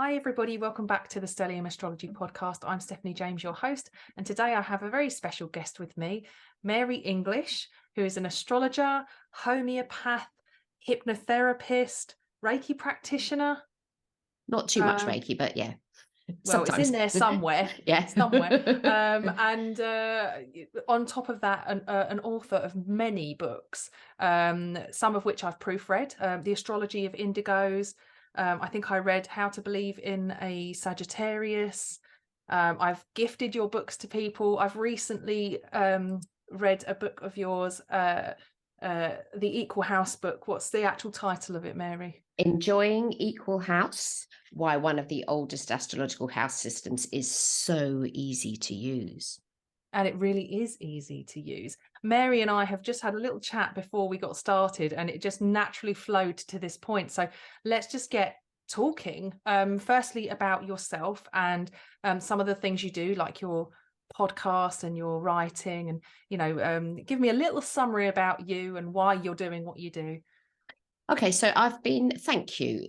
Hi everybody, welcome back to the Stellium Astrology podcast. I'm Stephanie James, your host, and today I have a very special guest with me, Mary English, who is an astrologer, homeopath, hypnotherapist, Reiki practitioner. Not too much Reiki, but yeah. Well, sometimes. it's in there somewhere. Yeah. Somewhere. And on top of that, an author of many books, some of which I've proofread, The Astrology of Indigos. I think I read How to Believe in a Sagittarius. I've gifted your books to people. I've recently read a book of yours, The Equal House book. What's the actual title of it, Mary? Enjoying Equal House, why one of the oldest astrological house systems is so easy to use. And it really is easy to use. Mary and I have just had a little chat before we got started, and it just naturally flowed to this point. So let's just get talking. Firstly, about yourself and some of the things you do, like your podcast and your writing, and give me a little summary about you and why you're doing what you do. Okay, so thank you,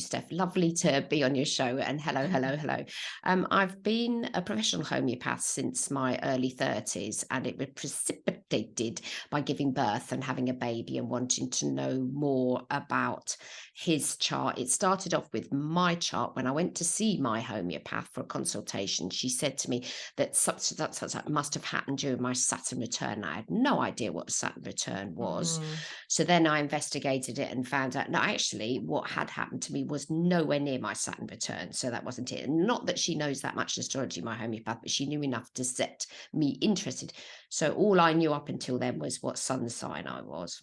Steph. Lovely to be on your show, and hello. I've been a professional homeopath since my early 30s, and it was precipitated by giving birth and having a baby and wanting to know more about his chart. It started off with my chart. When I went to see my homeopath for a consultation, she said to me that such must have happened during my Saturn return. I had no idea what a Saturn return was. So then I investigated it and found out, no, actually what had happened to me was nowhere near my Saturn return. So that wasn't it. And not that she knows that much astrology, my homeopath, but she knew enough to set me interested. So all I knew up until then was what sun sign I was.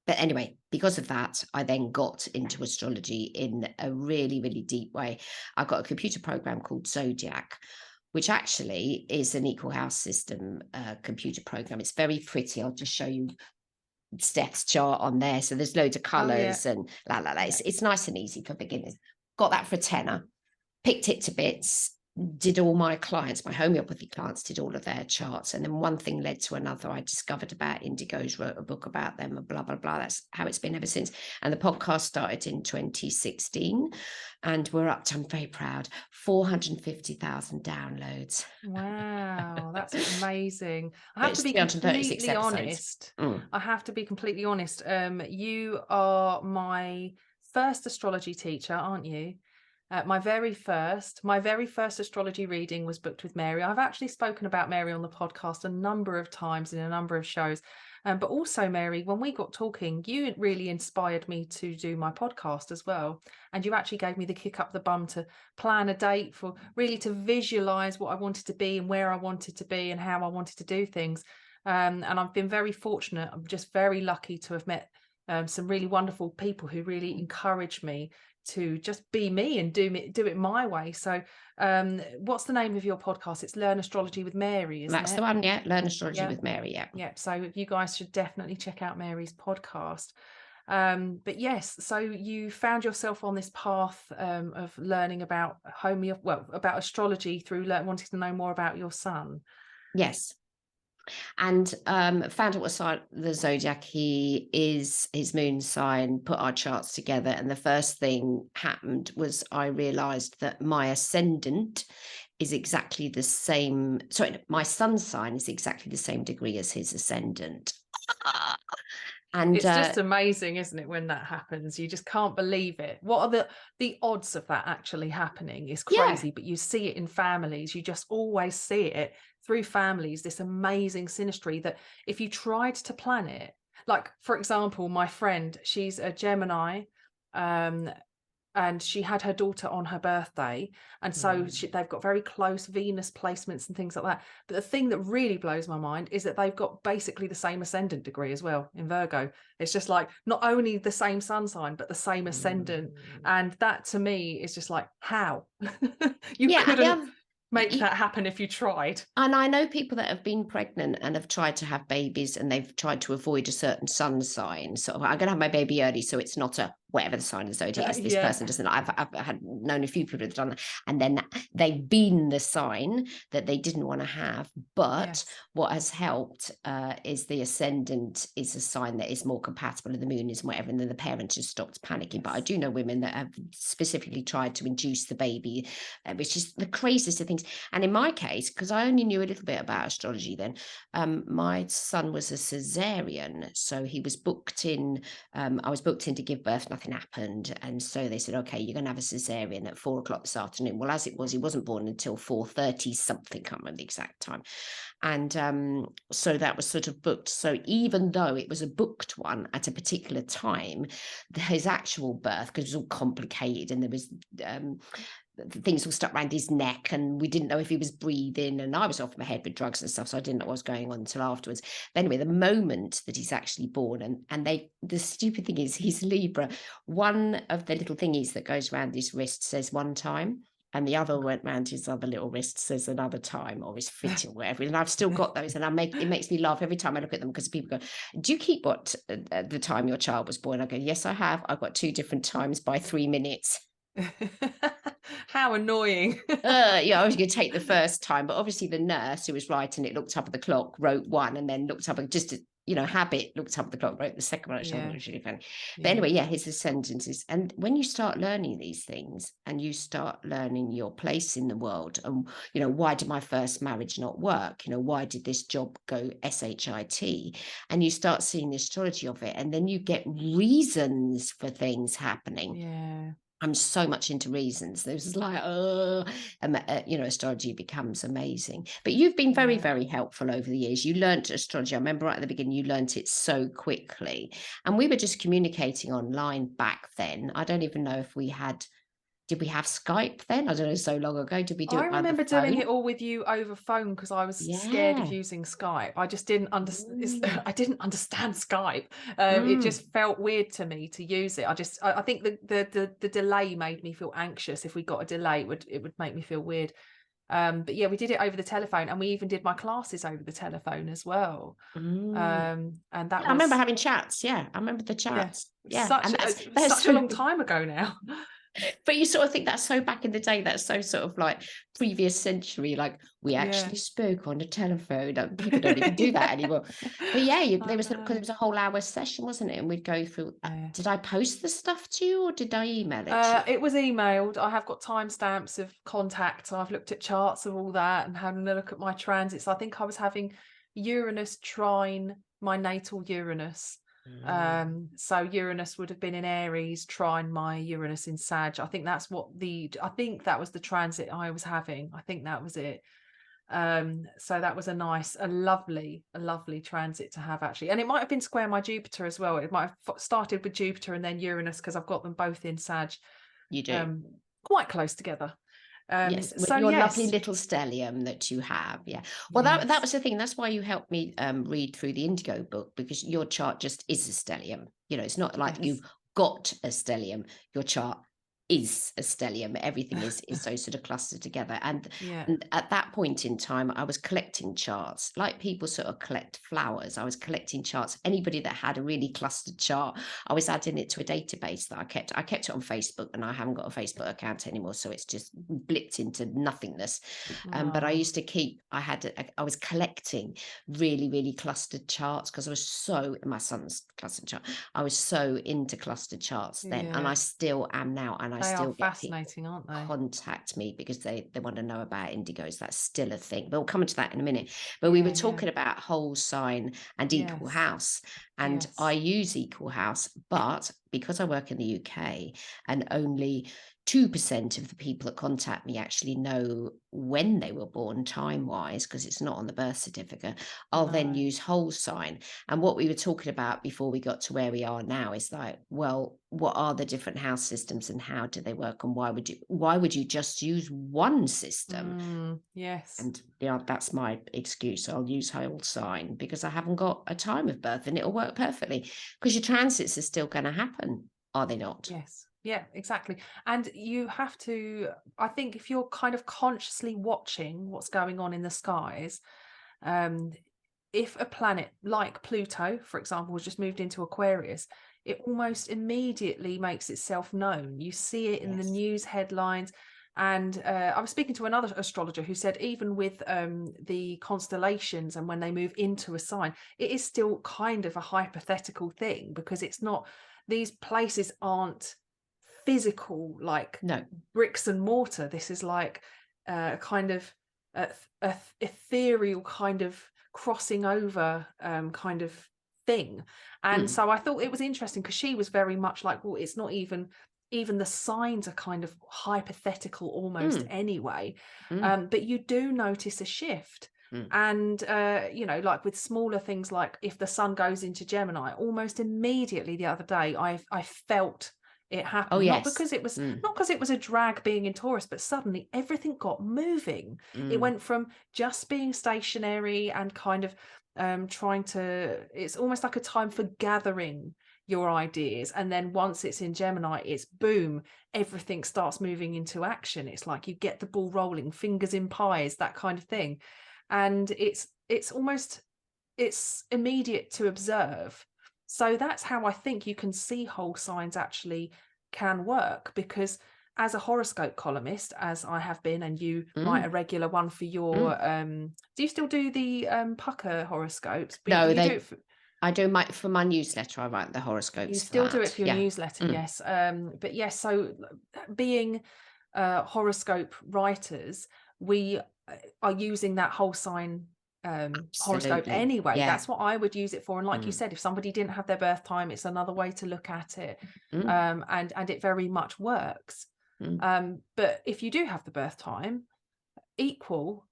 But anyway, because of that, I then got into astrology in a really, really deep way. I got a computer program called Zodiac, which actually is an equal house system computer program. It's very pretty. I'll just show you Steph's chart on there. So there's loads of colours and la. It's nice and easy for beginners. Got that for a tenner, picked it to bits, did all my clients, my homeopathy clients, did all of their charts. And then one thing led to another. I discovered about indigos, wrote a book about them, and blah, blah, blah. That's how it's been ever since. And the podcast started in 2016. And we're up to, I'm very proud, 450,000 downloads. Wow, that's amazing. I have to be 336 completely honest. I have to be completely honest. You are my first astrology teacher, aren't you? My very first astrology reading was booked with Mary. I've actually spoken about Mary on the podcast a number of times in a number of shows. But also, Mary, when we got talking, you really inspired me to do my podcast as well. And you actually gave me the kick up the bum to plan a date, for really to visualize what I wanted to be and where I wanted to be and how I wanted to do things. And I've been very fortunate. I'm just very lucky to have met some really wonderful people who really encouraged me to just be me and do it my way. So what's the name of your podcast? It's Learn Astrology with Mary, isn't it? That's the one, yeah. Learn Astrology with Mary, yeah. So you guys should definitely check out Mary's podcast. But yes, so you found yourself on this path of learning about about astrology through wanting to know more about your son. Yes. And found out what sign the zodiac he is, his moon sign, put our charts together. And the first thing happened was I realized that my ascendant is exactly the same. Sorry, my sun sign is exactly the same degree as his ascendant. And it's just amazing, isn't it, when that happens? You just can't believe it. What are the odds of that actually happening is crazy, but you see it in families. You just always see it through families, this amazing synastry that if you tried to plan it, like, for example, my friend, she's a Gemini, and she had her daughter on her birthday, and so they've got very close Venus placements and things like that. But the thing that really blows my mind is that they've got basically the same ascendant degree as well in Virgo. It's just like not only the same sun sign but the same ascendant, and that to me is just like, how you couldn't make that happen if you tried. And I know people that have been pregnant and have tried to have babies and they've tried to avoid a certain sun sign. So I'm going to have my baby early, so it's not a whatever the sign of the zodiac is. This Yeah. person doesn't. I've had known a few people who've done that, and then they've been the sign that they didn't want to have. But Yes. what has helped is the ascendant is a sign that is more compatible, and the moon is whatever, and then the parent has stopped panicking. Yes. But I do know women that have specifically tried to induce the baby, which is the craziest of things. And in my case, because I only knew a little bit about astrology then, my son was a cesarean, so he was booked in. I was booked in to give birth. Nothing happened, and so they said, "Okay, you're going to have a cesarean at 4 o'clock this afternoon." Well, as it was, he wasn't born until 4:30 something. Can't remember the exact time. And so that was sort of booked. So even though it was a booked one at a particular time, his actual birth, because it was all complicated, and there was things all stuck around his neck, and we didn't know if he was breathing, and I was off my head with drugs and stuff, so I didn't know what was going on until afterwards. But anyway, the moment that he's actually born, and the stupid thing is, he's Libra. One of the little thingies that goes around his wrist says one time, and the other went round his other little wrist says another time, or his fit or whatever. And I've still got those, and it makes me laugh every time I look at them, because people go, "Do you keep what the time your child was born?" I go, "Yes, I have. I've got 2 different times by 3 minutes." How annoying. Yeah, I was going to take the first time, but obviously the nurse who was writing it looked up at the clock, wrote one, and then looked up and just habit, looked up at the clock, wrote the second one, which I thought was really funny. But anyway, his ascendant is, and when you start learning these things, and you start learning your place in the world, and why did my first marriage not work? Why did this job go shit? And you start seeing the astrology of it, and then you get reasons for things happening. Yeah. I'm so much into reasons. There's like, astrology becomes amazing. But you've been very, very helpful over the years. You learned astrology. I remember right at the beginning, you learned it so quickly. And we were just communicating online back then. I don't even know if did we have Skype then? I don't know, so long ago. Did we do I it by the remember doing phone? it all with you over phone, because I was scared of Yeah. using Skype. I just didn't understand. I didn't understand Skype. It just felt weird to me to use it. I think the delay made me feel anxious. If we got a delay, it would make me feel weird. But yeah, we did it over the telephone, and we even did my classes over the telephone as well. And that I remember was having chats. Yeah, I remember the chats. Yeah, such and such a long time ago now. But you sort of think that's so back in the day, that's so sort of like previous century, like we actually spoke on the telephone. People don't even do that anymore. But yeah, there was because it was a whole hour session, wasn't it? And we'd go through. Did I post the stuff to you, or did I email it to you? It was emailed. I have got timestamps of contacts. I've looked at charts of all that and having a look at my transits. I think I was having Uranus trine my natal Uranus. So Uranus would have been in Aries, trine my Uranus in Sag. I think that was the transit I was having. I think that was it. So that was a lovely transit to have, actually. And it might have been square my Jupiter as well. It might have started with Jupiter and then Uranus, because I've got them both in Sag. You do. Quite close together. Yes, with so your yes. lovely little stellium that you have. Yeah. Well, that was the thing. That's why you helped me read through the Indigo book, because your chart just is a stellium. It's not like you've got a stellium. Your chart is a stellium. Everything is so sort of clustered together. And at that point in time, I was collecting charts, like people sort of collect flowers. I was collecting charts. Anybody that had a really clustered chart, I was adding it to a database that I kept. I kept it on Facebook, and I haven't got a Facebook account anymore, so it's just blipped into nothingness. But I used to keep. I was collecting really, really clustered charts, because I was so, my son's clustered chart, I was so into clustered charts then, and I still am now. And I still get fascinating, aren't they? Contact me because they want to know about indigos. That's still a thing. But we'll come into that in a minute. But we were talking about whole sign and equal house, and I use equal house, but because I work in the UK and only 2% of the people that contact me actually know when they were born time-wise, because it's not on the birth certificate, I'll then use whole sign. And what we were talking about before we got to where we are now is like, well, what are the different house systems and how do they work, and why would you just use one system? Yes. And that's my excuse. I'll use whole sign because I haven't got a time of birth, and it'll work perfectly, because your transits are still going to happen, are they not? Yes. Yeah, exactly. And you have to, I think, if you're kind of consciously watching what's going on in the skies, if a planet like Pluto, for example, has just moved into Aquarius, it almost immediately makes itself known. You see it in the news headlines. And I was speaking to another astrologer who said even with the constellations and when they move into a sign, it is still kind of a hypothetical thing, because it's not, these places aren't physical like bricks and mortar. This is like kind of a ethereal kind of crossing over kind of thing. And so I thought it was interesting, because she was very much like, well, it's not even the signs are kind of hypothetical almost anyway. But you do notice a shift. And you know, like with smaller things, like if the sun goes into Gemini, almost immediately the other day I felt it happen. Oh, yes. Not because it was not because it was a drag being in Taurus, but suddenly everything got moving. It went from just being stationary and kind of trying to, it's almost like a time for gathering your ideas, and then once it's in Gemini, it's boom, everything starts moving into action. It's like you get the ball rolling, fingers in pies, that kind of thing. And it's almost, it's immediate to observe. So that's how I think you can see whole signs actually can work, because as a horoscope columnist, as I have been, and you write a regular one for your do you still do the Pucker horoscopes? No, do it I do for my newsletter. I write the horoscopes. You still do it for your newsletter, yes. But yes, so being horoscope writers, we are using that whole sign horoscope anyway. That's what I would use it for. And like you said, if somebody didn't have their birth time, it's another way to look at it. And it very much works. But if you do have the birth time equal,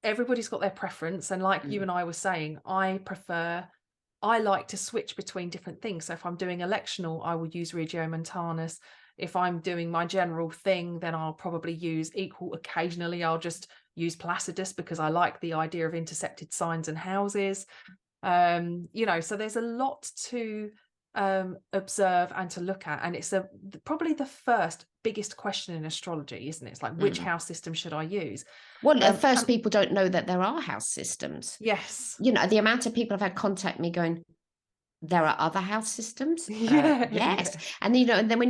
everybody's got their preference. And like you and I were saying, I like to switch between different things. So if I'm doing electional, I will use Regiomontanus. If I'm doing my general thing, then I'll probably use equal. Occasionally, I'll just use Placidus, because I like the idea of intercepted signs and houses. You know, so there's a lot to observe and to look at. And it's probably the first biggest question in astrology, isn't it? It's like, which house system should I use? Well, at first, people don't know that there are house systems. Yes. You know, the amount of people have had contact me going, there are other house systems. Yes. And, you know, and then when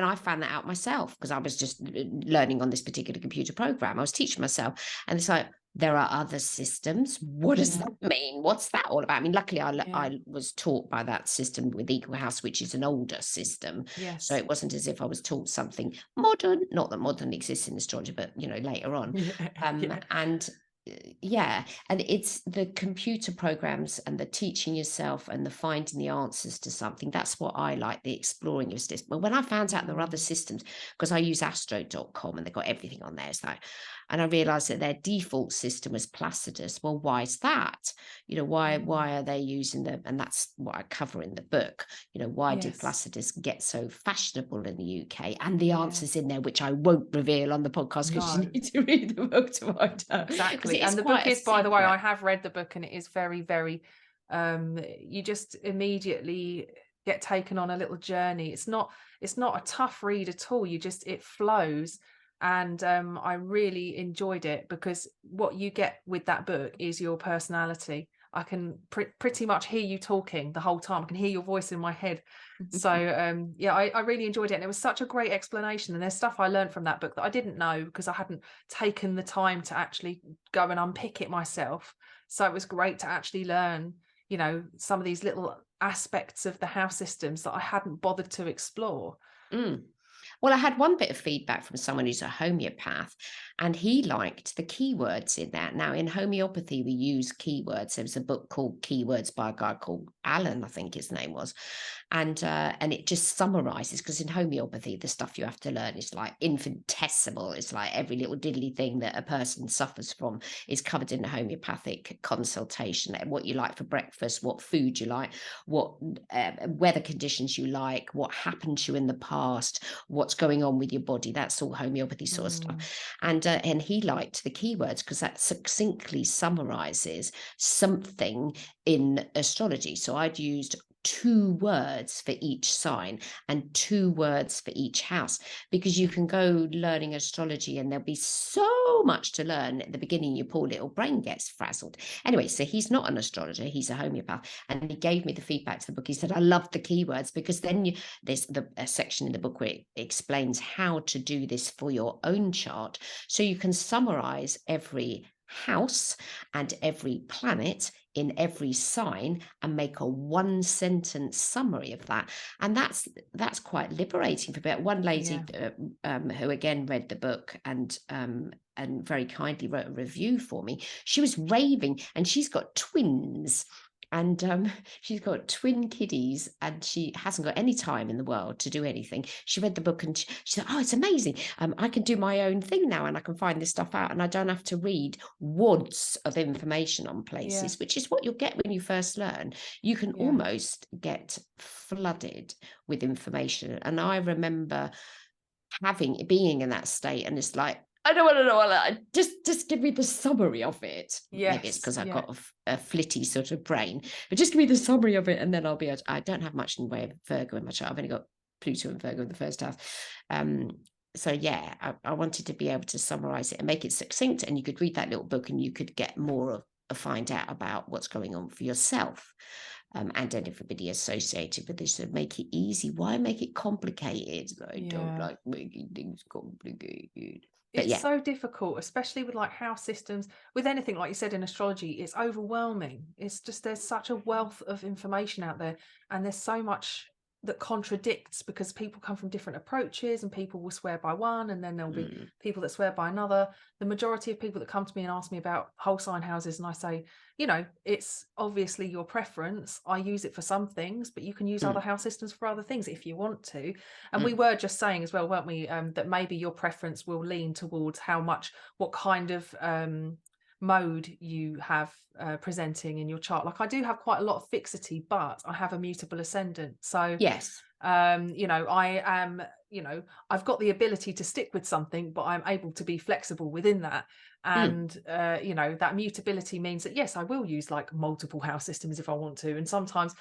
I found that out myself, because I was just learning on this particular computer program, I was teaching myself, and it's like, there are other systems. What does that mean? What's that all about? I mean, luckily I was taught by that system with Equal House, which is an older system. Yes. So it wasn't as if I was taught something modern, not that modern exists in astrology, but, you know, later on. And it's the computer programs and the teaching yourself and the finding the answers to something. That's what I like, the exploring of this. But when I found out there were other systems, because I use astro.com and they've got everything on there, and I realized that their default system was Placidus. Well, why is that? You know, why are they using and that's what I cover in the book. You know, why did Placidus get so fashionable in the UK? And the answers in there, which I won't reveal on the podcast, because you need to read the book to find out. Exactly. And the book is, by the way, I have read the book, and it is very, very, you just immediately get taken on a little journey. It's not a tough read at all. It flows. And I really enjoyed it, because what you get with that book is your personality. I can pretty much hear you talking the whole time. I can hear your voice in my head. So I really enjoyed it. And it was such a great explanation. And there's stuff I learned from that book that I didn't know, because I hadn't taken the time to actually go and unpick it myself. So it was great to actually learn, you know, some of these little aspects of the house systems that I hadn't bothered to explore. Well, I had one bit of feedback from someone who's a homeopath, and he liked the keywords in that. Now, in homeopathy, we use keywords. There was a book called Keywords by a guy called Alan, I think his name was. And it just summarizes, because in homeopathy, the stuff you have to learn is like infinitesimal. It's like every little diddly thing that a person suffers from is covered in a homeopathic consultation. Like what you like for breakfast, what food you like, what weather conditions you like, what happened to you in the past, what's going on with your body. That's all homeopathy sort of stuff. And he liked the keywords, because that succinctly summarizes something in astrology. So I'd used 2 words for each sign and 2 words for each house, because you can go learning astrology and there'll be so much to learn at the beginning, your poor little brain gets frazzled. Anyway, so he's not an astrologer, he's a homeopath, and he gave me the feedback to the book. He said, I love the keywords, because then there's a section in the book where it explains how to do this for your own chart, so you can summarize every house and every planet in every sign and make a 1-sentence summary of that. And that's quite liberating for about one lady who again read the book and very kindly wrote a review for me. She was raving, and she's got twins. And she's got twin kiddies, and she hasn't got any time in the world to do anything. She read the book and she said, oh, it's amazing. I can do my own thing now, and I can find this stuff out, and I don't have to read wads of information on places, which is what you'll get when you first learn. You can almost get flooded with information. And I remember being in that state, and it's like, I don't want to know all that. Just give me the summary of it. Yes, maybe it's because I've got a flitty sort of brain, but just give me the summary of it, and then I'll be able to, I don't have much in the way of Virgo in my chart. I've only got Pluto and Virgo in the first house. So yeah, I wanted to be able to summarize it and make it succinct, and you could read that little book and you could get more of find out about what's going on for yourself. And everybody associated with this, to make it easy. Why make it complicated? I don't like making things complicated. But it's so difficult, especially with like house systems, with anything, like you said, in astrology, it's overwhelming. It's just, there's such a wealth of information out there, and there's so much that contradicts, because people come from different approaches, and people will swear by one, and then there'll be people that swear by another. The majority of people that come to me and ask me about whole sign houses, and I say, you know, it's obviously your preference. I use it for some things, but you can use other house systems for other things if you want to. And we were just saying as well, weren't we, that maybe your preference will lean towards what kind of mode you have presenting in your chart. Like I do have quite a lot of fixity, but I have a mutable ascendant. So yes, you know, I am, you know, I've got the ability to stick with something, but I'm able to be flexible within that. And you know, that mutability means that yes, I will use like multiple house systems if I want to, and sometimes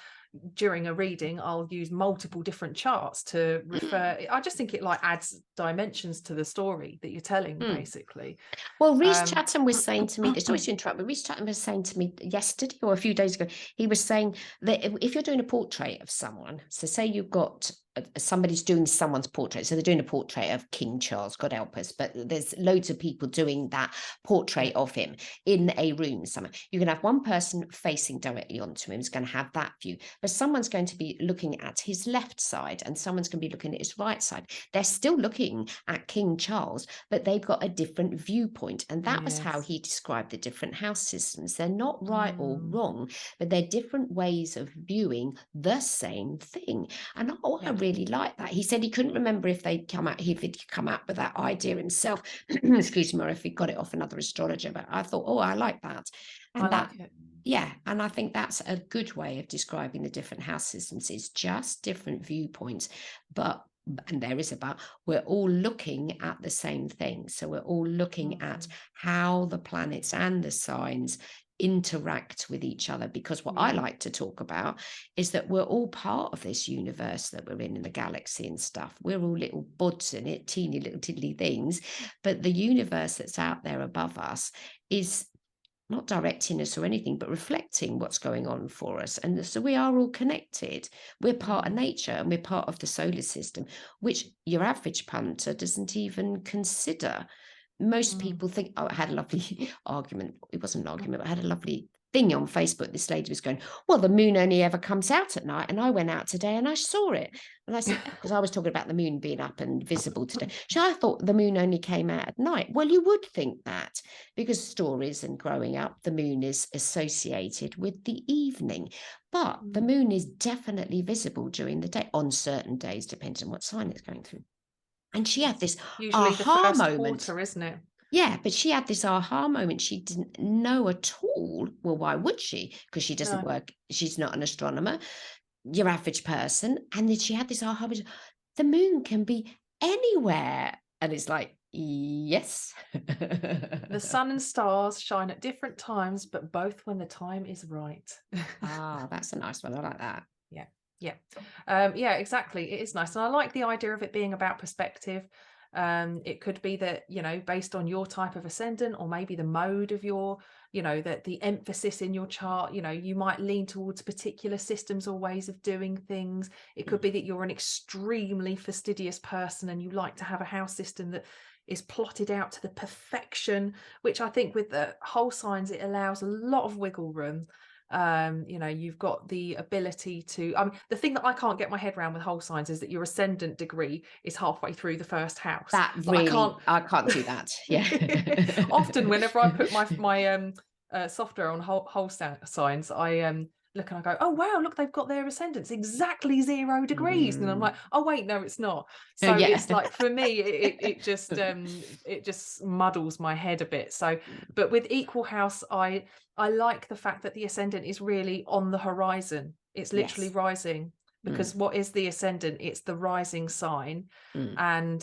during a reading I'll use multiple different charts to refer. I just think it like adds dimensions to the story that you're telling, basically. Well, Rhys Chatham was saying to me, this always interrupt, but Rhys Chatham was saying to me yesterday or a few days ago, he was saying that if you're doing a portrait of someone, so say you've got somebody's doing someone's portrait, so they're doing a portrait of King Charles, God help us, but there's loads of people doing that portrait of him in a room somewhere. You can have one person facing directly onto him, is going to have that view, but someone's going to be looking at his left side and someone's going to be looking at his right side. They're still looking at King Charles, but they've got a different viewpoint. And that was how he described the different house systems. They're not right or wrong, but they're different ways of viewing the same thing. And I really like that. He said he couldn't remember if he'd come out with that idea himself, excuse me, or if he got it off another astrologer. But I thought, oh, I like that. And I like it. Yeah, and I think that's a good way of describing the different house systems. It's just different viewpoints, and there is we're all looking at the same thing. So we're all looking at how the planets and the signs interact with each other, because what I like to talk about is that we're all part of this universe that we're in the galaxy and stuff. We're all little buds in it, teeny little tiddly things, but the universe that's out there above us is not directing us or anything, but reflecting what's going on for us. And so we are all connected. We're part of nature, and we're part of the solar system, which your average punter doesn't even consider. Most people think, oh, I had a lovely argument. It wasn't an argument, but I had a lovely thing on Facebook. This lady was going, well, the moon only ever comes out at night. And I went out today and I saw it. And I said, because I was talking about the moon being up and visible today. So I thought the moon only came out at night. Well, you would think that, because stories and growing up, the moon is associated with the evening. But the moon is definitely visible during the day on certain days, depending on what sign it's going through. And she had this Usually the aha first moment. quarter, isn't it? Yeah, but she had this aha moment. She didn't know at all. Well, why would she? Because she doesn't work. She's not an astronomer, your average person. And then she had this aha moment. The moon can be anywhere. And it's like, yes. The sun and stars shine at different times, but both when the time is right. Ah, that's a nice one. I like that. Yeah, exactly. It is nice. And I like the idea of it being about perspective. It could be that, you know, based on your type of ascendant, or maybe the mode of your, you know, that the emphasis in your chart, you know, you might lean towards particular systems or ways of doing things. It could be that you're an extremely fastidious person and you like to have a house system that is plotted out to the perfection, which I think with the whole signs, it allows a lot of wiggle room. You know, you've got the ability to, the thing that I can't get my head around with whole signs is that your ascendant degree is halfway through the first house. That Like, really, I can't do that. Yeah. Often whenever I put my software on whole signs, I look and I go, oh wow, look, they've got their ascendants exactly 0 degrees, and I'm like, oh wait, no, it's not. So Yeah. it's like, for me, it just muddles my head a bit. So, but with equal house, I like the fact that the ascendant is really on the horizon. It's literally Yes. rising, because what is the ascendant? It's the rising sign. And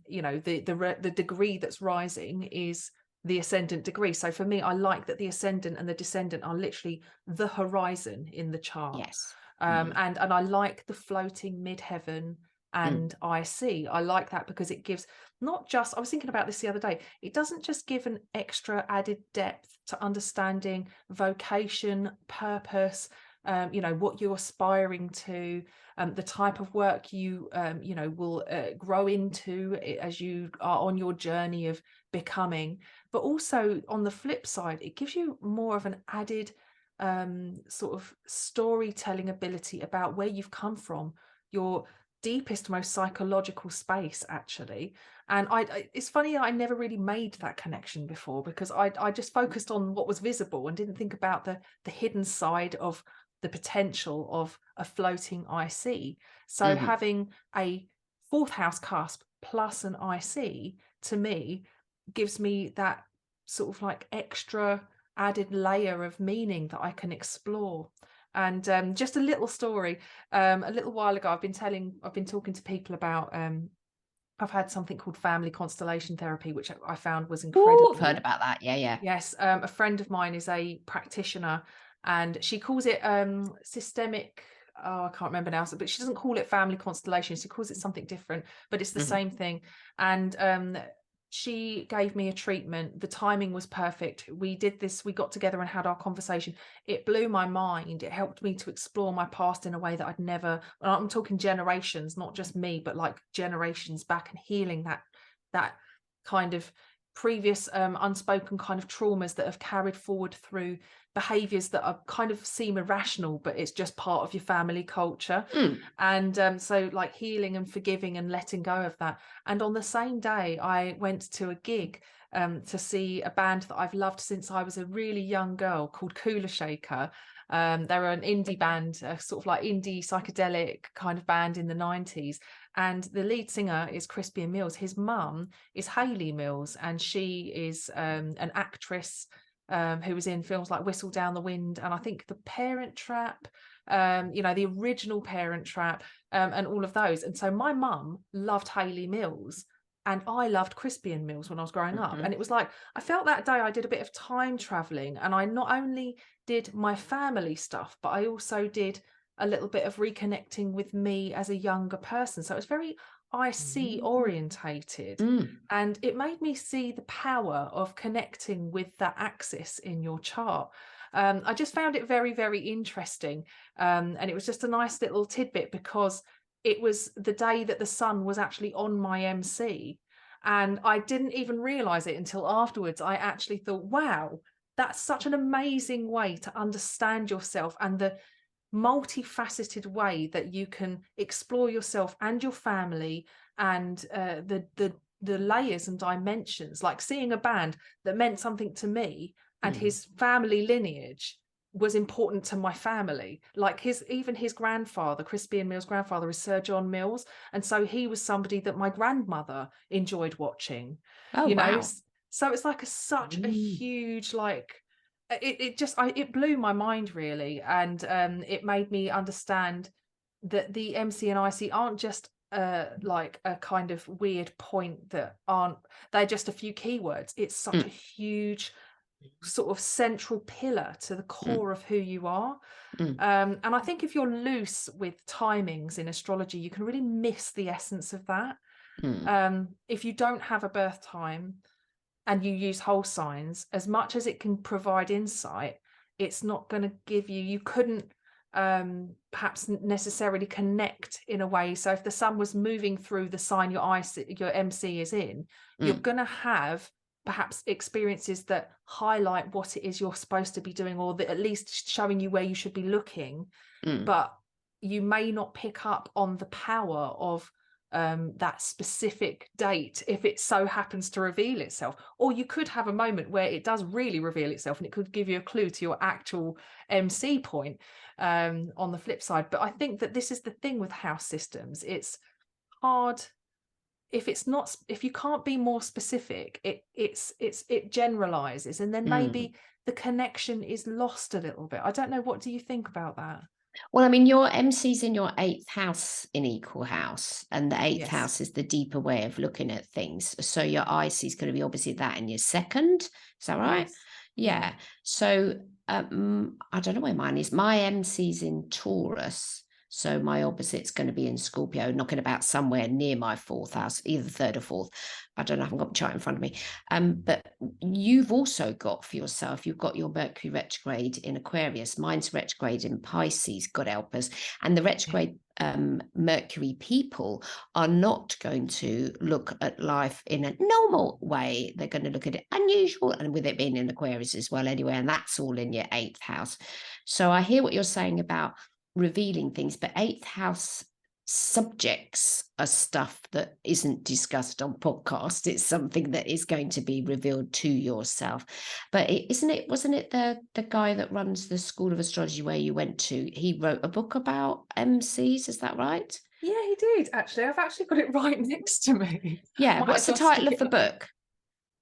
you know, the degree that's rising is the ascendant degree. So for me, I like that the ascendant and the descendant are literally the horizon in the chart. Yes. And I like the floating midheaven and IC. I like that because it gives not just, I was thinking about this the other day, it doesn't just give an extra added depth to understanding vocation, purpose, you know, what you're aspiring to, the type of work you you know, will grow into as you are on your journey of becoming. But also on the flip side, it gives you more of an added sort of storytelling ability about where you've come from, your deepest, most psychological space, actually. And it's funny, I never really made that connection before, because I just focused on what was visible and didn't think about the hidden side of the potential of a floating IC. So having a fourth house cusp plus an IC, to me, gives me that sort of like extra added layer of meaning that I can explore. And just a little story, a little while ago, I've been talking to people about, I've had something called family constellation therapy, which I found was incredible. Ooh, I've heard about that. Yeah. Yes, a friend of mine is a practitioner, and she calls it systemic. Oh, I can't remember now, but she doesn't call it family constellation. She calls it something different, but it's the same thing. And she gave me a treatment. The timing was perfect. We did this, we got together and had our conversation. It blew my mind. It helped me to explore my past in a way that I'd never, I'm talking generations, not just me, but like generations back, and healing that kind of previous unspoken kind of traumas that have carried forward through behaviors that are kind of seem irrational, but it's just part of your family culture. And so like healing and forgiving and letting go of that. And on the same day, I went to a gig to see a band that I've loved since I was a really young girl, called Cooler Shaker. They're an indie band, sort of like indie psychedelic kind of band in the 90s. And the lead singer is Crispian Mills. His mum is Hayley Mills, and she is an actress who was in films like Whistle Down the Wind, and I think The Parent Trap, you know, the original Parent Trap, and all of those. And so my mum loved Hayley Mills, and I loved Crispian Mills when I was growing up. And it was like, I felt that day I did a bit of time traveling, and I not only did my family stuff, but I also did a little bit of reconnecting with me as a younger person. So it was very IC orientated, and it made me see the power of connecting with that axis in your chart. I just found it very, very interesting, and it was just a nice little tidbit, because it was the day that the sun was actually on my MC, and I didn't even realize it until afterwards. I actually thought, wow, that's such an amazing way to understand yourself, and the multifaceted way that you can explore yourself and your family, and the layers and dimensions. Like seeing a band that meant something to me, and his family lineage was important to my family. Like even his grandfather, Crispian Mills' grandfather, is Sir John Mills, and so he was somebody that my grandmother enjoyed watching. Oh, you know, wow. so it's like such a huge, like, it blew my mind, really. And it made me understand that the MC and IC aren't just like a kind of weird point, that aren't, they're just a few keywords. It's such a huge sort of central pillar to the core of who you are. Mm. And I think if you're loose with timings in astrology, you can really miss the essence of that. If you don't have a birth time and you use whole signs, as much as it can provide insight, it's not going to give you, you couldn't perhaps necessarily connect in a way. So if the sun was moving through the sign your MC is in, you're going to have perhaps experiences that highlight what it is you're supposed to be doing, or that at least showing you where you should be looking. But you may not pick up on the power of that specific date if it so happens to reveal itself. Or you could have a moment where it does really reveal itself and it could give you a clue to your actual MC point on the flip side. But I think that this is the thing with house systems. It's hard if you can't be more specific, it generalizes, and then maybe the connection is lost a little bit. I don't know, what do you think about that? Well, I mean, your MC's in your 8th house in equal house, and the 8th house is the deeper way of looking at things. So your IC is going to be opposite that in your 2nd. Is that right? Yeah. So I don't know where mine is. My MC's in Taurus. So my opposite's going to be in Scorpio, knocking about somewhere near my 4th house, either 3rd or 4th. I don't know, I haven't got the chart in front of me. But you've also got for yourself, you've got your Mercury retrograde in Aquarius. Mine's retrograde in Pisces, God help us. And the retrograde Mercury people are not going to look at life in a normal way. They're going to look at it unusual, and with it being in Aquarius as well anyway, and that's all in your 8th house. So I hear what you're saying about revealing things, but 8th house subjects are stuff that isn't discussed on podcast. It's something that is going to be revealed to yourself. But wasn't it the guy that runs the School of Astrology where you went to, he wrote a book about MCs, is that right? Yeah, he did, actually. I've actually got it right next to me. Yeah. What's the title of the book?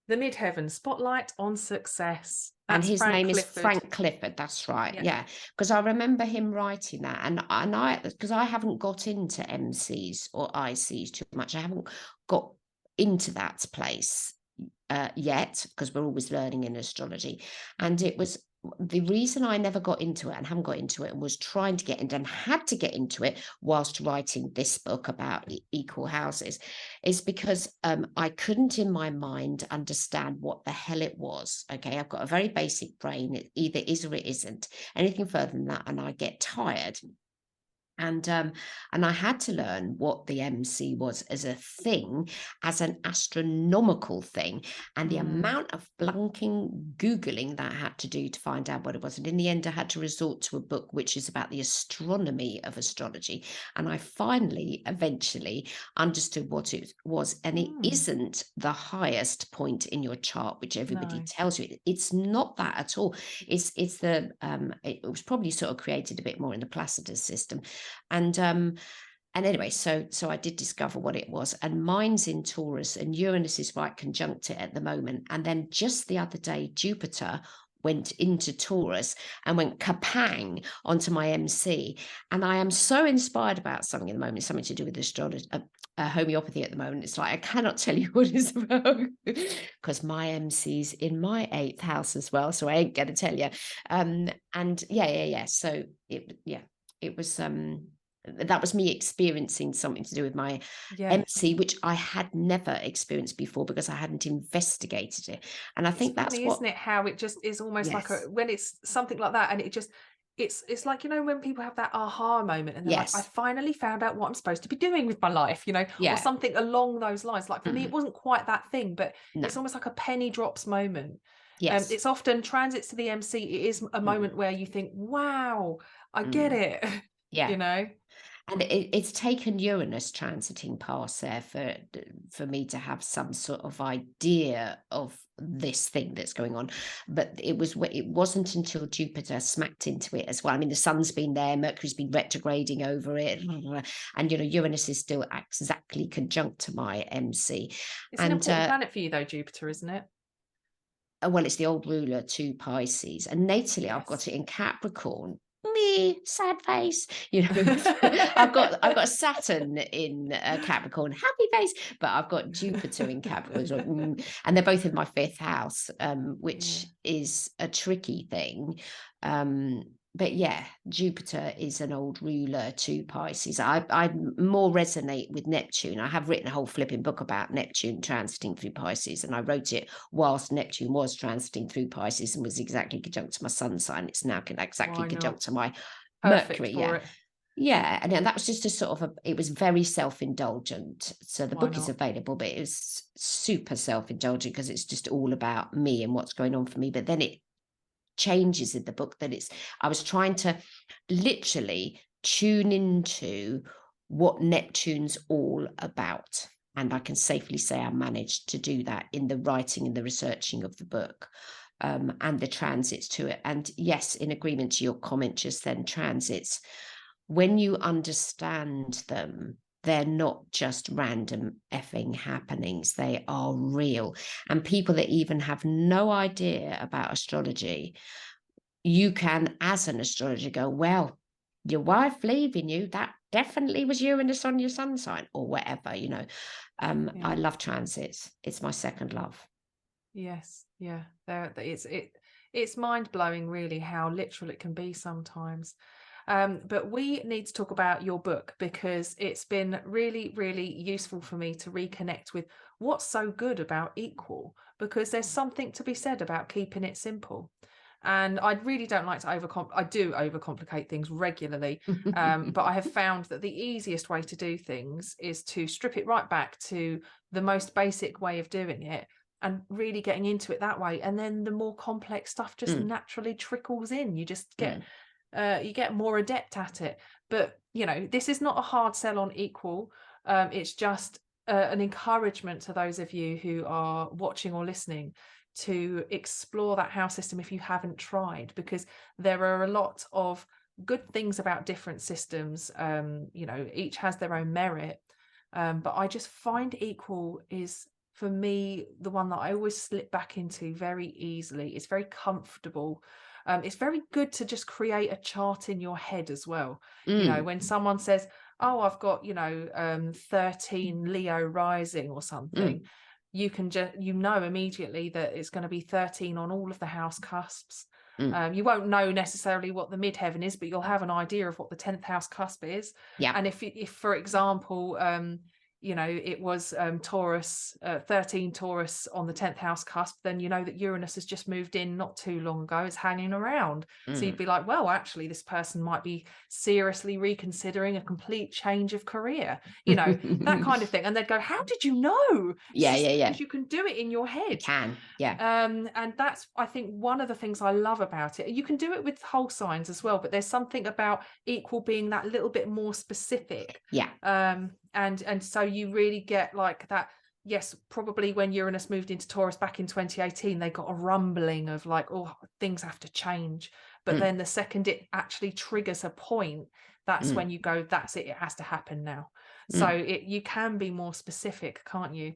The Midheaven, Spotlight on Success. And his name is Frank Clifford. That's right. Yeah. Because I remember him writing that. And I, because I haven't got into MCs or ICs too much. I haven't got into that place yet, because we're always learning in astrology. And it was the reason I never got into it and haven't got into it, and was trying to get into and had to get into it whilst writing this book about equal houses, is because I couldn't in my mind understand what the hell it was. Okay, I've got a very basic brain. It either is or it isn't. Anything further than that and I get tired. And I had to learn what the MC was as a thing, as an astronomical thing, and the amount of blunking Googling that I had to do to find out what it was. And in the end, I had to resort to a book which is about the astronomy of astrology. And I finally, eventually understood what it was. And it isn't the highest point in your chart, which everybody tells you. It's not that at all. It's the it was probably sort of created a bit more in the Placidus system. And anyway, so I did discover what it was, and mine's in Taurus, and Uranus is right conjunct it at the moment. And then just the other day, Jupiter went into Taurus and went kapang onto my MC. And I am so inspired about something at the moment, something to do with astrology, homeopathy at the moment. It's like, I cannot tell you what it's about because my MC's in my 8th house as well. So I ain't going to tell you. And yeah. So it was that was me experiencing something to do with my MC, which I had never experienced before because I hadn't investigated it. And I think that's funny, isn't it? How it just is almost like when it's something like that, and it just it's like, you know, when people have that aha moment and they're like, I finally found out what I'm supposed to be doing with my life, you know, or something along those lines. Like for me, it wasn't quite that thing, but it's almost like a penny drops moment. It's often transits to the MC. It is a moment where you think, wow, I get it. You know. And it's taken Uranus transiting past there for me to have some sort of idea of this thing that's going on. But it wasn't until Jupiter smacked into it as well. I mean, the sun's been there, Mercury's been retrograding over it, and you know, Uranus is still exactly conjunct to my MC. It's an important planet for you though, Jupiter, isn't it? Well, it's the old ruler to Pisces, and natally I've got it in Capricorn. happy, sad face. You know, I've got Saturn in Capricorn, happy face, but I've got Jupiter in Capricorn, and they're both in my 5th house, which is a tricky thing. But yeah, Jupiter is an old ruler to Pisces. I more resonate with Neptune. I have written a whole flipping book about Neptune transiting through Pisces, and I wrote it whilst Neptune was transiting through Pisces and was exactly conjunct to my sun sign. It's now exactly conjunct to my Mercury. Yeah. And then that was just a sort of it was very self-indulgent. So the book is available, but it was super self-indulgent because it's just all about me and what's going on for me. But then it changes in the book that I was trying to literally tune into what Neptune's all about, and I can safely say I managed to do that in the writing and the researching of the book, and the transits to it. And yes, in agreement to your comment just then, transits, when you understand them, they're not just random effing happenings. They are real. And people that even have no idea about astrology, you can, as an astrologer, go, well, your wife leaving you, that definitely was Uranus on your sun sign, or whatever, you know. I love transits. It's my second love. Yes. Yeah. It's mind-blowing, really, how literal it can be sometimes. But we need to talk about your book, because it's been really, really useful for me to reconnect with what's so good about Equal, because there's something to be said about keeping it simple. And I really don't like to I do overcomplicate things regularly, but I have found that the easiest way to do things is to strip it right back to the most basic way of doing it, and really getting into it that way. And then the more complex stuff just naturally trickles in. You just get you get more adept at it. But you know, this is not a hard sell on Equal. It's just an encouragement to those of you who are watching or listening to explore that house system if you haven't tried, because there are a lot of good things about different systems. You know, each has their own merit, but I just find Equal is, for me, the one that I always slip back into very easily. It's very comfortable. It's very good to just create a chart in your head as well. You know, when someone says, oh, I've got, you know, 13 Leo rising or something, you can just, you know, immediately that it's going to be 13 on all of the house cusps. You won't know necessarily what the midheaven is, but you'll have an idea of what the 10th house cusp is. And if for example, you know, it was Taurus, 13 Taurus on the 10th house cusp, then you know that Uranus has just moved in not too long ago, it's hanging around. So you'd be like, well, actually, this person might be seriously reconsidering a complete change of career, you know, that kind of thing. And they'd go, how did you know? Because you can do it in your head. You can, and that's, I think, one of the things I love about it. You can do it with whole signs as well, but there's something about Equal being that little bit more specific. And so you really get like that. Yes, probably when Uranus moved into Taurus back in 2018, they got a rumbling of like, oh, things have to change. But then the second it actually triggers a point, that's when you go, that's it, it has to happen now. So you can be more specific, can't you?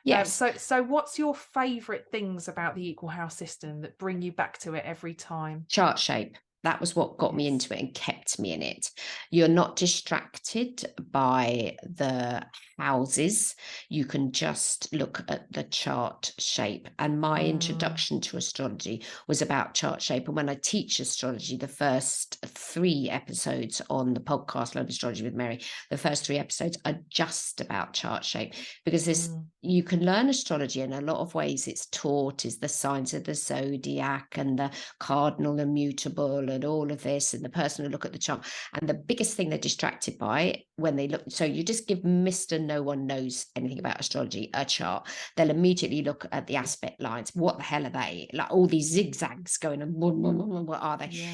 Yes. So what's your favorite things about the Equal House system that bring you back to it every time? Chart shape. That was what got me into it and kept me in it. You're not distracted by the houses. You can just look at the chart shape. And my introduction to astrology was about chart shape. And when I teach astrology, the first 3 episodes on the podcast, Love Astrology with Mary, the first 3 episodes are just about chart shape, because this you can learn astrology in a lot of ways. It's taught is the signs of the zodiac and the cardinal and mutable and all of this, and the person will look at the chart, and the biggest thing they're distracted by when they look, so you just give Mr. No one knows anything about astrology a chart, they'll immediately look at the aspect lines. What the hell are they? Like all these zigzags going on, what are they?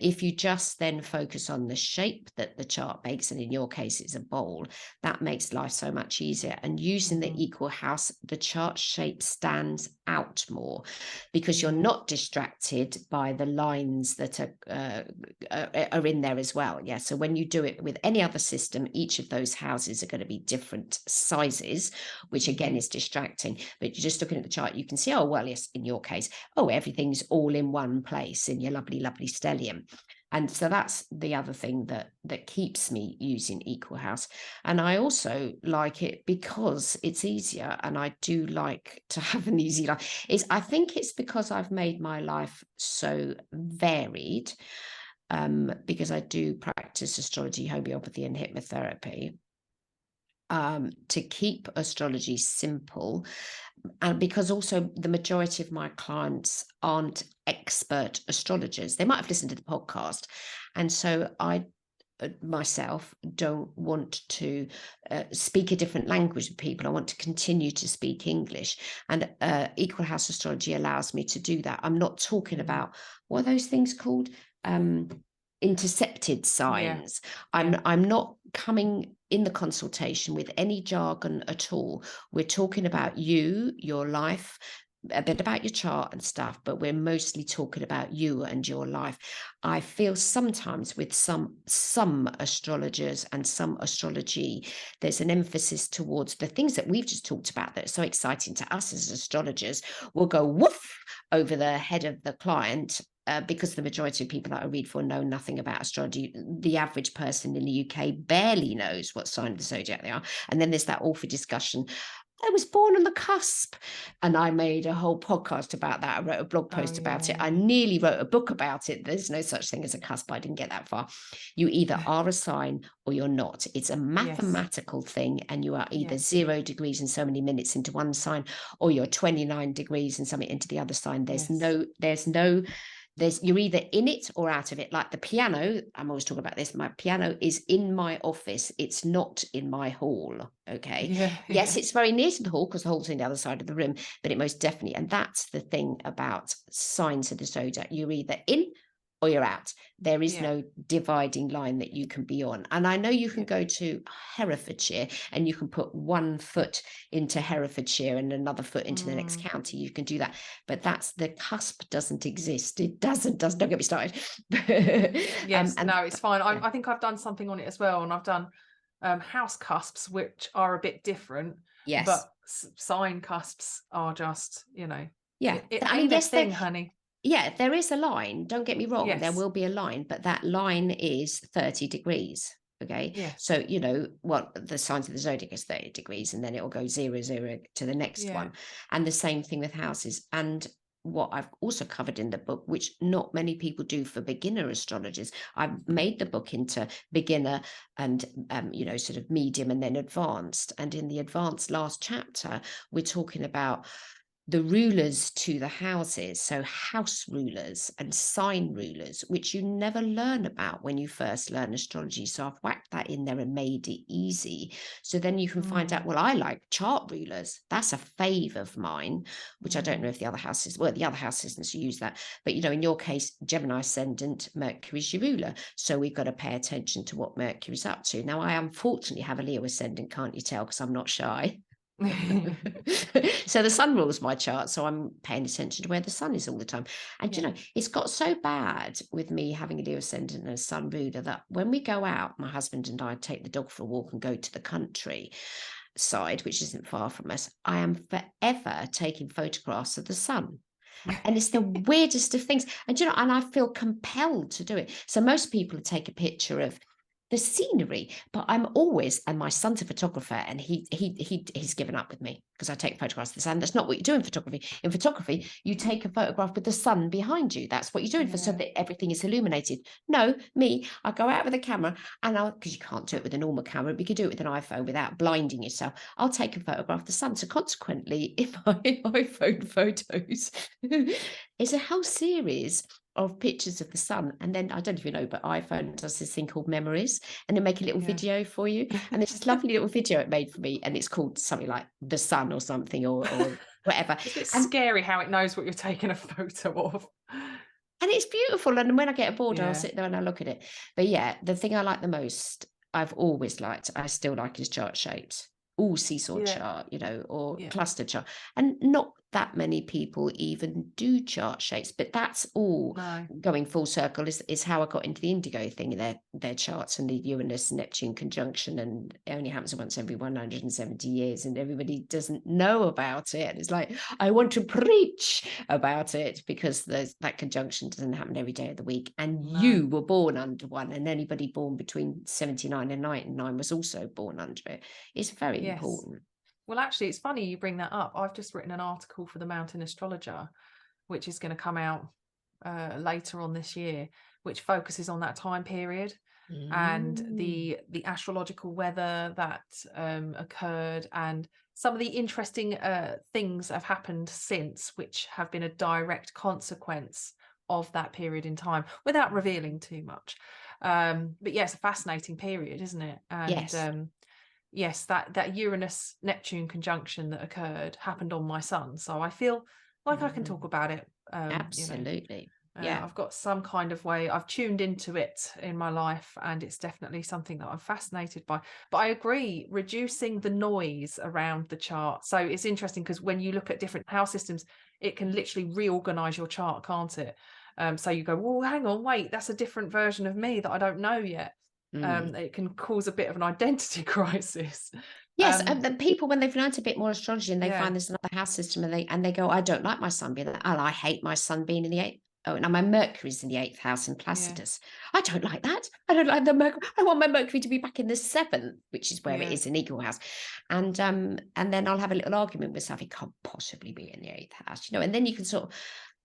If you just then focus on the shape that the chart makes, and in your case it's a bowl, that makes life so much easier. And using the Equal House, the chart shape stands out more because you're not distracted by the lines that are in there as well. So when you do it with any other system, each of those houses are going to be different sizes, which again is distracting. But you're just looking at the chart, you can see, oh well, yes, in your case, oh, everything's all in one place in your lovely Stellium. And so that's the other thing that keeps me using Equal House. And I also like it because it's easier, and I do like to have an easy life. I think it's because I've made my life so varied, because I do practice astrology, homeopathy, and hypnotherapy, to keep astrology simple. And because also the majority of my clients aren't expert astrologers, they might have listened to the podcast. And so I myself don't want to speak a different language with people. I want to continue to speak English, and Equal House Astrology allows me to do that. I'm not talking about, what are those things called, intercepted signs. I'm not coming in the consultation with any jargon at all. We're talking about you, your life, a bit about your chart and stuff, but we're mostly talking about you and your life. I feel sometimes with some astrologers and some astrology, there's an emphasis towards the things that we've just talked about that are so exciting to us as astrologers will go woof over the head of the client. Because the majority of people that I read for know nothing about astrology. The average person in the UK barely knows what sign of the zodiac they are. And then there's that awful discussion. I was born on the cusp. And I made a whole podcast about that. I wrote a blog post about it. I nearly wrote a book about it. There's no such thing as a cusp. I didn't get that far. You either are a sign or you're not. It's a mathematical thing. And you are either 0 degrees and so many minutes into one sign, or you're 29 degrees and something into the other sign. You're either in it or out of it. Like the piano, I'm always talking about this. My piano is in my office. It's not in my hall. Okay. Yes, it's very near to the hall because the hall's on the other side of the room, but it most definitely, and that's the thing about signs of the zodiac. You're either in or you're out. There is no dividing line that you can be on. And I know you can go to Herefordshire and you can put one foot into Herefordshire and another foot into the next county. You can do that. But that's the cusp doesn't exist. It doesn't, don't get me started. No, it's fine. I think I've done something on it as well. And I've done house cusps, which are a bit different. Yes. But sign cusps are just, I mean, yes, thing, honey. Yeah, there is a line. Don't get me wrong. Yes. There will be a line, but that line is 30 degrees. Okay. Yes. So, the signs of the zodiac is 30 degrees, and then it will go 0, 0 to the next one. And the same thing with houses. And what I've also covered in the book, which not many people do for beginner astrologers, I've made the book into beginner and, sort of medium and then advanced. And in the advanced last chapter, we're talking about the rulers to the houses, so house rulers and sign rulers, which you never learn about when you first learn astrology. So I've whacked that in there and made it easy. So then you can find out, well, I like chart rulers. That's a fave of mine, which I don't know if the other house systems use that. But, in your case, Gemini ascendant, Mercury's your ruler. So we've got to pay attention to what Mercury's up to. Now, I unfortunately have a Leo ascendant, can't you tell, because I'm not shy. So the sun rules my chart, so I'm paying attention to where the sun is all the time. And it's got so bad with me having a Leo ascendant and a sun ruler that when we go out, my husband and I take the dog for a walk and go to the country side, which isn't far from us, I am forever taking photographs of the sun. And it's the weirdest of things. And and I feel compelled to do it. So most people take a picture of the scenery, but I'm always, and my son's a photographer, and he's given up with me because I take photographs of the sun. That's not what you do in photography. In photography, you take a photograph with the sun behind you. That's what you're doing so that everything is illuminated. No, I go out with a camera, and because you can't do it with a normal camera, but you can do it with an iPhone without blinding yourself. I'll take a photograph of the sun. So consequently, in my iPhone photos, it's a whole series of pictures of the sun. And then I don't know if you know, but iPhone does this thing called memories, and they make a little video for you. And there's this lovely little video it made for me, and it's called something like the sun or something or whatever. It's a bit scary how it knows what you're taking a photo of. And it's beautiful. And when I get bored, I'll sit there and I'll look at it. But the thing I like the most, I've always liked, I still like, is chart shapes. Seesaw chart, or cluster chart. And not that many people even do chart shapes, but that's all No. going full circle is how I got into the indigo thing, their charts and the Uranus Neptune conjunction, and it only happens once every 170 years, and everybody doesn't know about it. And it's like, I want to preach about it because that conjunction doesn't happen every day of the week, and No. you were born under one, and anybody born between 79 and 99 was also born under it. It's very Yes. important. Well, actually, it's funny you bring that up. I've just written an article for the Mountain Astrologer, which is going to come out later on this year, which focuses on that time period and the astrological weather that occurred, and some of the interesting things have happened since, which have been a direct consequence of that period in time, without revealing too much. But yeah, it's a fascinating period, isn't it? And Yes. yes, that Uranus Neptune conjunction that occurred happened on my sun, so I feel like I can talk about it. Absolutely. Yeah. I've got some kind of way, I've tuned into it in my life, and it's definitely something that I'm fascinated by. But I agree, reducing the noise around the chart. So it's interesting because when you look at different house systems, it can literally reorganize your chart, can't it? So you go, well, hang on, wait, that's a different version of me that I don't know yet. It can cause a bit of an identity crisis. Yes, and the people, when they've learned a bit more astrology and they Yeah. find there's another house system, and they go, I don't like my sun being, oh, I hate my sun being in the eighth. Oh, now my Mercury's in the eighth house in Placidus. I don't like that. I don't like the Mercury. I want my Mercury to be back in the seventh, which is where it is in Eagle House. And then I'll have a little argument with myself. It can't possibly be in the eighth house, and then you can sort of,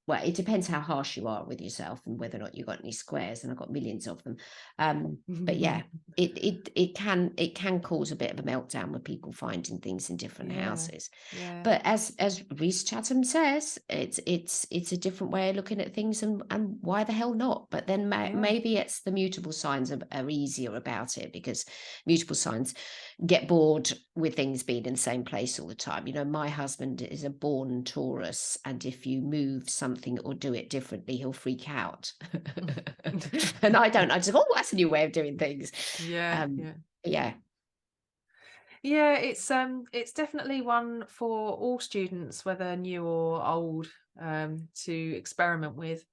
well, it depends how harsh you are with yourself and whether or not you've got any squares, and I've got millions of them. But yeah, it can cause a bit of a meltdown with people finding things in different houses. Yeah. But as Rhys Chatham says, it's a different way of looking at things, and why the hell not? But then maybe it's the mutable signs are easier about it, because mutable signs get bored with things being in the same place all the time. My husband is a born Taurus, and if you move something or do it differently, he'll freak out. And I don't. I just go, oh, that's a new way of doing things. Yeah. It's definitely one for all students, whether new or old, to experiment with.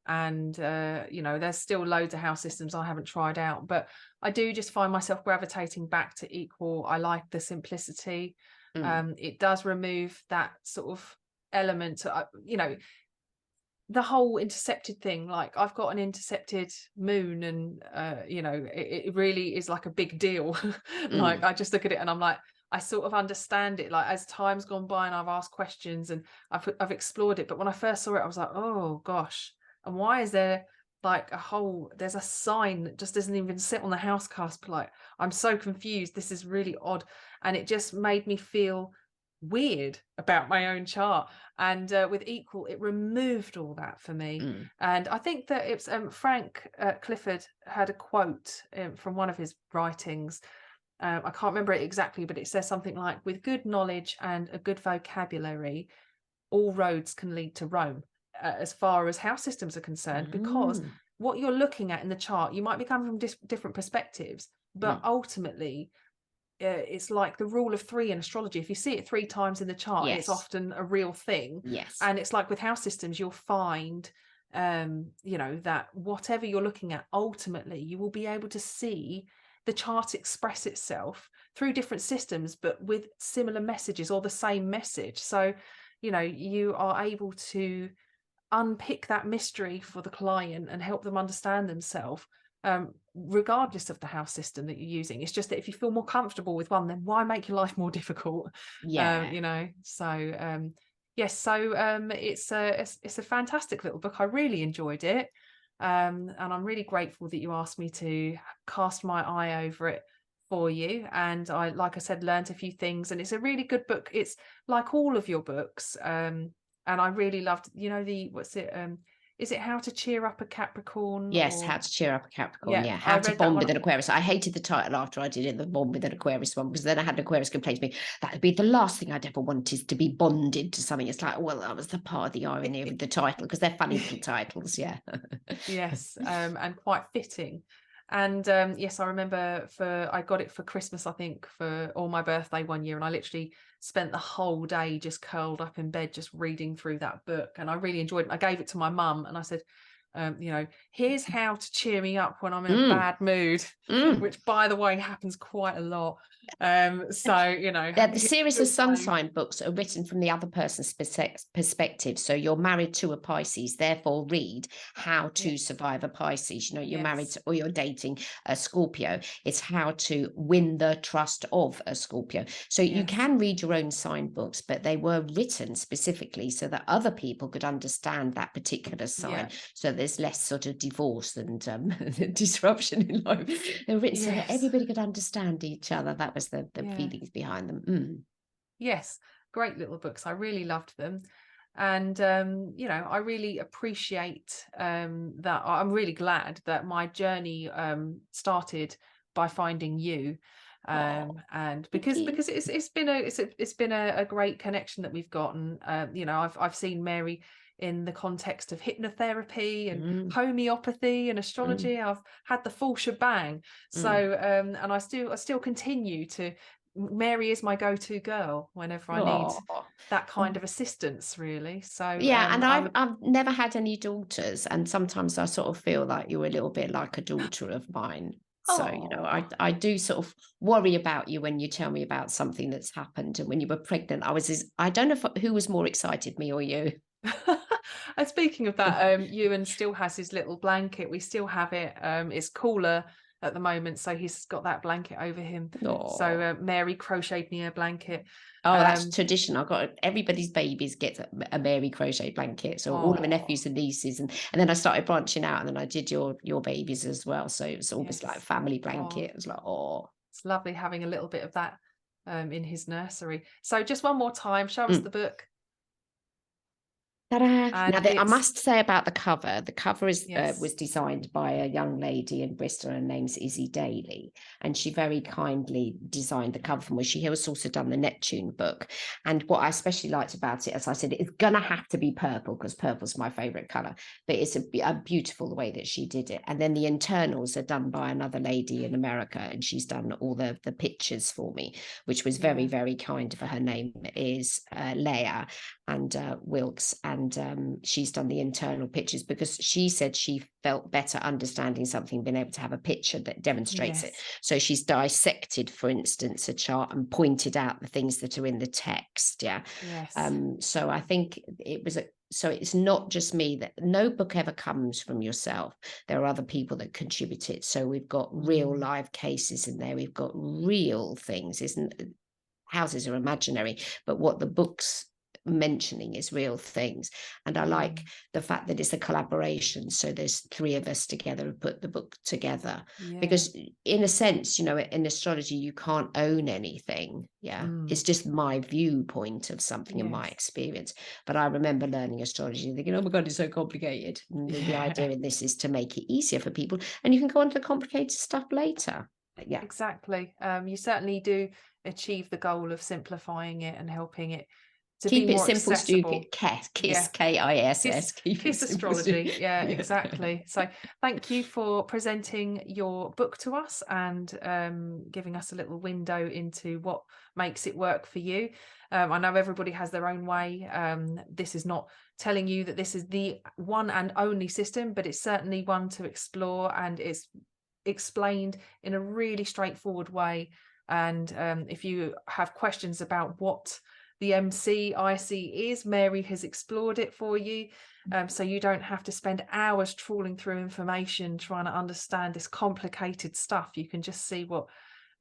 And there's still loads of house systems I haven't tried out, but I do just find myself gravitating back to equal. I like the simplicity. It does remove that sort of element, the whole intercepted thing. Like, I've got an intercepted moon, and it really is like a big deal. Like, I just look at it and I'm like, I sort of understand it, like, as time's gone by and I've asked questions and I've explored it. But when I first saw it, I was like, oh gosh, and why is there like there's a sign that just doesn't even sit on the house cusp? Like, I'm so confused, this is really odd. And it just made me feel weird about my own chart. And with equal, it removed all that for me. And I think that it's Frank Clifford had a quote from one of his writings. I can't remember it exactly, but it says something like, with good knowledge and a good vocabulary, all roads can lead to Rome, as far as house systems are concerned, because what you're looking at in the chart, you might be coming from different perspectives, but ultimately it's like the rule of three in astrology. If you see it 3 times in the chart, it's often a real thing. And it's like with house systems, you'll find that whatever you're looking at, ultimately you will be able to see the chart express itself through different systems, but with similar messages or the same message. So you are able to unpick that mystery for the client and help them understand themselves, regardless of the house system that you're using. It's just that if you feel more comfortable with one, then why make your life more difficult? So yes, so it's a fantastic little book. I really enjoyed it, and I'm really grateful that you asked me to cast my eye over it for you. And I, like I said, learned a few things, and it's a really good book. It's like all of your books, and I really loved, is it How to Cheer Up a Capricorn? Yes, How to Cheer Up a Capricorn. Yeah, How to Bond with an Aquarius. I hated the title after I did it, the Bond with an Aquarius one, because then I had an Aquarius complain to me, that would be the last thing I'd ever want, is to be bonded to something. It's like, well, that was the part of the irony of the title, because they're funny little titles. Yeah. Yes, and quite fitting. And yes, I remember I got it for Christmas, I think, or my birthday one year, and I literally spent the whole day just curled up in bed, just reading through that book, and I really enjoyed it. I gave it to my mum, and I said, here's how to cheer me up when I'm in a bad mood, which, by the way, happens quite a lot. So, the series of sun sign books are written from the other person's perspective. So you're married to a Pisces, therefore read how to survive a Pisces. You're married or you're dating a Scorpio. It's how to win the trust of a Scorpio. So you can read your own sign books, but they were written specifically so that other people could understand that particular sign. So there's less sort of divorce and disruption in life. They're written so that everybody could understand each other. That was the feelings behind them. Yes, great little books. I really loved them. And I really appreciate that. I'm really glad that my journey started by finding you, and because it's been a great connection that we've gotten. I've seen Mary in the context of hypnotherapy and homeopathy and astrology. I've had the full shebang. So and I still continue to. Mary is my go-to girl whenever I need that kind of assistance, really. So and I've never had any daughters, and sometimes I sort of feel like you're a little bit like a daughter of mine. So I do sort of worry about you when you tell me about something that's happened. And when you were pregnant, I don't know who was more excited, me or you. And speaking of that, Ewan still has his little blanket. We still have it. It's cooler at the moment, so he's got that blanket over him. So Mary crocheted me a blanket. That's tradition. I've got everybody's babies get a Mary crochet blanket. So all of my nephews and nieces, and then I started branching out, and then I did your babies as well. So it's almost like a family blanket. It's like it's lovely having a little bit of that in his nursery. So just one more time, show us the book. Now, I must say about the cover. The cover was designed by a young lady in Bristol. Her name's Izzy Daly, and she very kindly designed the cover for me. She has also done the Neptune book. And what I especially liked about it, as I said, it's going to have to be purple because purple's my favourite colour. But it's a beautiful the way that she did it. And then the internals are done by another lady in America, and she's done all the pictures for me, which was very, very kind of her. Her name is Leah and Wilkes, and she's done the internal pictures because she said she felt better understanding something, being able to have a picture that demonstrates it. So she's dissected, for instance, a chart and pointed out the things that are in the text. So I think it was so it's not just me, that no book ever comes from yourself. There are other people that contribute it. So we've got real live cases in there. We've got real things. Houses are imaginary, but what the book's mentioning is real things. And I like the fact that it's a collaboration. So there's three of us together who put the book together, because in a sense, in astrology, you can't own anything. It's just my viewpoint of something and my experience. But I remember learning astrology and thinking, oh my God, it's so complicated. And the idea in this is to make it easier for people, and you can go on to the complicated stuff later. Exactly. You certainly do achieve the goal of simplifying it and helping it to keep be it more simple, accessible. stupid. Kiss, Kiss. Kiss astrology. Exactly. So thank you for presenting your book to us and giving us a little window into what makes it work for you. I know everybody has their own way. This is not telling you that this is the one and only system, but it's certainly one to explore, and it's explained in a really straightforward way. And if you have questions about what the MCIC is, Mary has explored it for you, so you don't have to spend hours trawling through information trying to understand this complicated stuff. You can just see what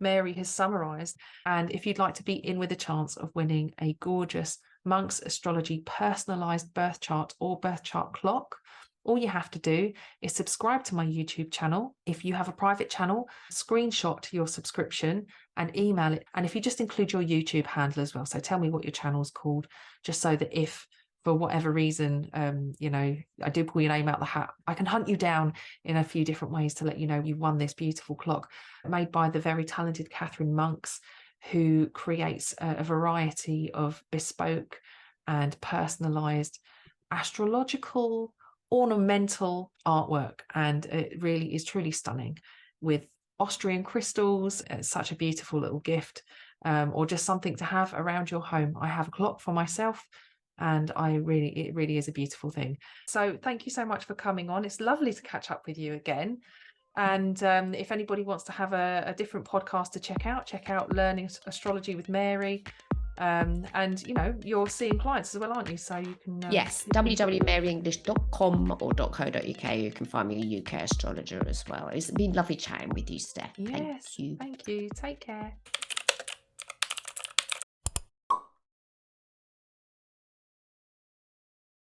Mary has summarized. And if you'd like to be in with a chance of winning a gorgeous Monk's Astrology personalized birth chart or birth chart clock, all you have to do is subscribe to my YouTube channel. If you have a private channel, screenshot your subscription and email it. And if you just include your YouTube handle as well, so tell me what your channel is called, just so that if for whatever reason, I do pull your name out the hat, I can hunt you down in a few different ways to let you know you won this beautiful clock made by the very talented Catherine Monks, who creates a variety of bespoke and personalized astrological ornamental artwork, and it really is truly stunning. with Austrian crystals. It's such a beautiful little gift, or just something to have around your home. I have a clock for myself, and it really is a beautiful thing. So thank you so much for coming on. It's lovely to catch up with you again. And if anybody wants to have a different podcast to check out Learning Astrology with Mary. And you're seeing clients as well, aren't you? So you can yes, www.maryenglish.com or .co.uk. You can find me a UK astrologer as well. It's been lovely chatting with you, Steph. Yes, Thank you. Thank you. Take care.